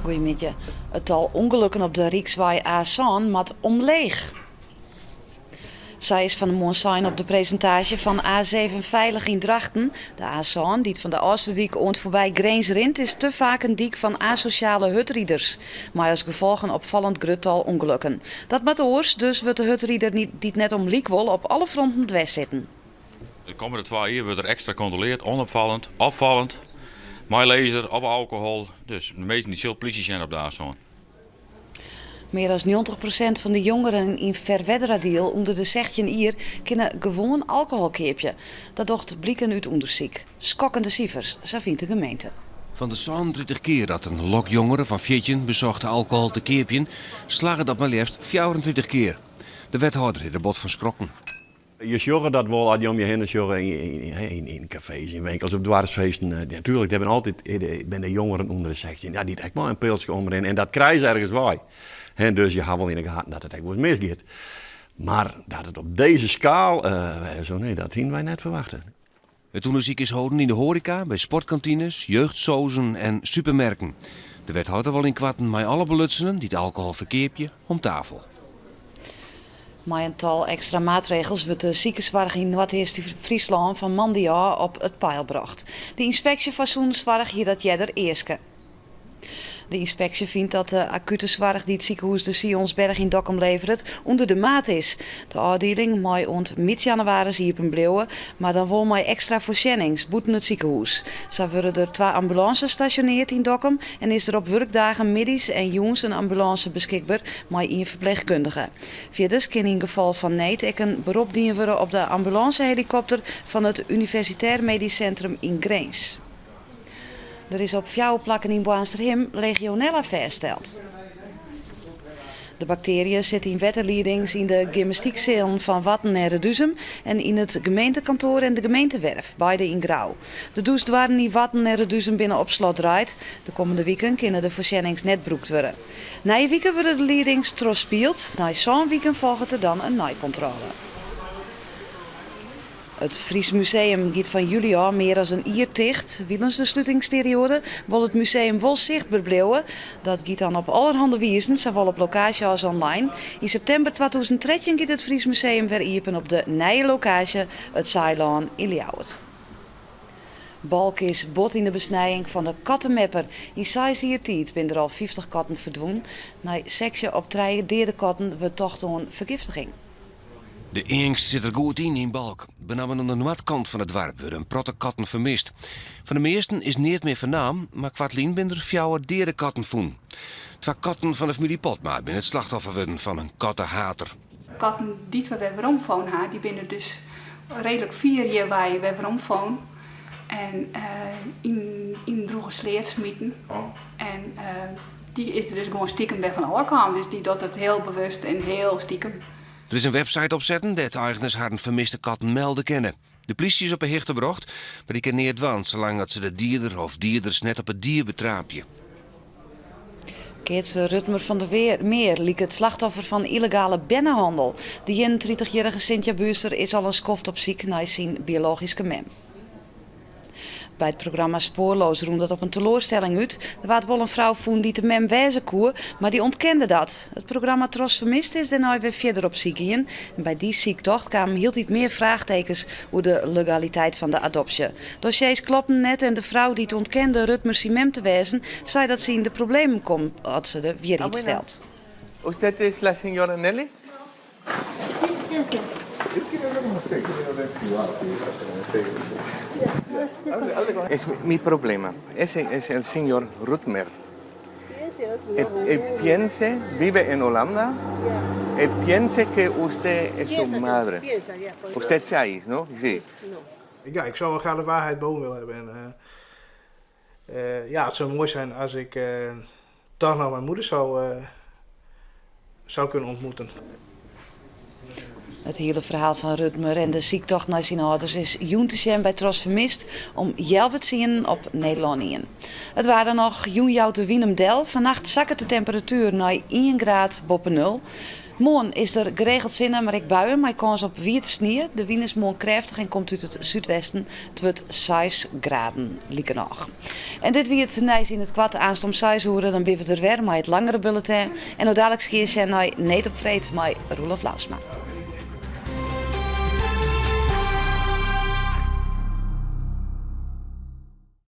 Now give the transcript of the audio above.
Goedemiddag. Het tal ongelukken op de Rijksweg A7 mat omleeg. Zij is van de morgen op de presentatie van A7 Veilig in Drachten. De A7, die van de Oosterdijk oont voorbij Greens rint, is te vaak een dik van asociale hutrieders. Maar als gevolg een opvallend gruttal ongelukken. Dat met oors, dus wordt de hutrieder die net om liek op alle fronten dwars zitten. De komende 2 jaar wordt er extra controleerd, onopvallend, opvallend. Mijn laser, op alcohol. Dus de meesten die zullen politie zijn op de A7. Meer dan 90% van de jongeren in Verweddradeel onder de 16 jaar kunnen gewoon alcohol keepje. Dat docht blikken uit onderzoek. Schokkende cijfers, zo vindt de gemeente. Van de 30 keer dat een lok jongeren van 14 bezocht alcohol te keepjen, slagen dat maar liefst 24 keer. De wethouder heeft er bot van schrokken. Je zorgt dat wel als je om je heen zorgt in cafés, in winkels, op dwarsfeesten. Natuurlijk, er ben altijd de jongeren onder de 16. Ja, die trekt maar een pilsje omheen en dat krijg je ergens bij. En dus je gaat wel in de gaten dat het echt wel eens misgaat. Maar dat het op deze schaal, dat zien wij net verwachten. Het onderzoek is houden in de horeca, bij sportkantines, jeugdsozen en supermerken. De wethouder wil in kwatten met alle belutsenen die het alcohol verkeerpje om tafel. Met een tal extra maatregels wordt de ziekenzorg in Noord-Friesland van Mandia op het peil gebracht. De inspectie van zoenzorg hier dat jeder eerste. De inspectie vindt dat de acute zorg die het ziekenhuis de Sionsberg in Dokkum levert onder de maat is. De afdeling mag ont mid-januari hierpen bleven, maar dan wel met extra voorzieningen boeten het ziekenhuis. Zo worden er 2 ambulances gestationeerd in Dokkum en is er op werkdagen middags en jongens een ambulance beschikbaar met 1 verpleegkundige. Verder kan in geval van nood ook een beroep dienen worden op de ambulancehelikopter van het Universitair Medisch Centrum in Greens. Er is op 4 plekken in Boasterhem Legionella vastgesteld. De bacteriën zitten in waterleidings in de gymnastiekcellen van Watten en Reduzum en in het gemeentekantoor en de gemeentewerf, beide in Grauw. De douchedwarren in Watten en Reduzum binnen op slot draait. De komende weken kunnen de voorzieningen net broekt worden. Na je weken worden de leidings trospield. Na zo'n weekend volgt er dan een naaicontrole. Het Fries Museum gaat van juli al meer dan een jaar dicht. Wielens de sluitingsperiode wil het museum wel zichtbaar blijven. Dat gaat dan op allerhande wijzen, zowel op locatie als online. In september 2013 gaat het Fries Museum weer open op de nieuwe locatie, het Zeilaan in Ljouwert. Balk is bot in de besnijding van de kattenmepper. In 6 jaar tijd zijn er al 50 katten verdwenen. Na sectie op 3 derde katten wordt toch een vergiftiging. De inkt zit er goed in Balk. Benammen aan de noordkant van het dorp worden protte katten vermist. Van de meesten is niet meer vernaam, maar kwartlien ben er 4 derde katten voen. 2 katten van de familie Potma zijn het slachtoffer worden van een kattenhater. Katten die we weer omvoon die binnen dus redelijk 4 jaar waar je weer omvoon. En in droege sleert smieten. En die is er dus gewoon stiekem bij van alle kanten. Dus die doet het heel bewust en heel stiekem. Er is een website opzetten dat eigenaars haar vermiste katten melden kennen. De politie is op een hichte brocht, maar die kan niet dwan zolang dat ze de dierder of dierders net op het dier betraapje. Keertse Rutmer van der Meer liek het slachtoffer van illegale bennenhandel. De 31-jarige Cynthia Buurster is al een skoft op ziek naar zijn biologische mem. Bij het programma Spoorloos roemde dat op een teleurstelling uit. Er was wel een vrouw voen die te mem wezen koer, maar die ontkende dat. Het programma Tros Vermist is daarna weer verder op ziek in. En bij die ziektocht kwamen heel iets meer vraagtekens over de legaliteit van de adoptie. Dossiers klopten net en de vrouw die het ontkende Rutmer mem te wezen, zei dat ze in de problemen komt, had ze er weer iets verteld. ¿Usted es la señora Nelly? Es mi problema. Ese es el señor Rutmer. Piense, vive en Holanda. Piense que usted es su madre. Usted sabe, ¿no? Sí. Ja, ik zou wel graag de waarheid boven willen hebben. En, het zou mooi zijn als ik toch nog mijn moeder zou kunnen ontmoeten. Het hele verhaal van Rutmer en de ziektocht naar zijn ouders is joentesjem bij Tros Vermist om 11 zien op Nederland 1. Het waren nog joenjouten Wienemdel. Vannacht zakte de temperatuur naar 1 graad boven nul. Morgen is er geregeld zinnen, maar ik buien, maar kans op wierte sneeuw. De wind is morgen krachtig en komt uit het zuidwesten. Het wordt 6 graden, lieke nog. En dit wie het nijs in het kwart aanst om 6 uur, dan ben we er weer met het langere bulletin. En dadelijk zie je naar Net op Vreed met Roelof Lausma.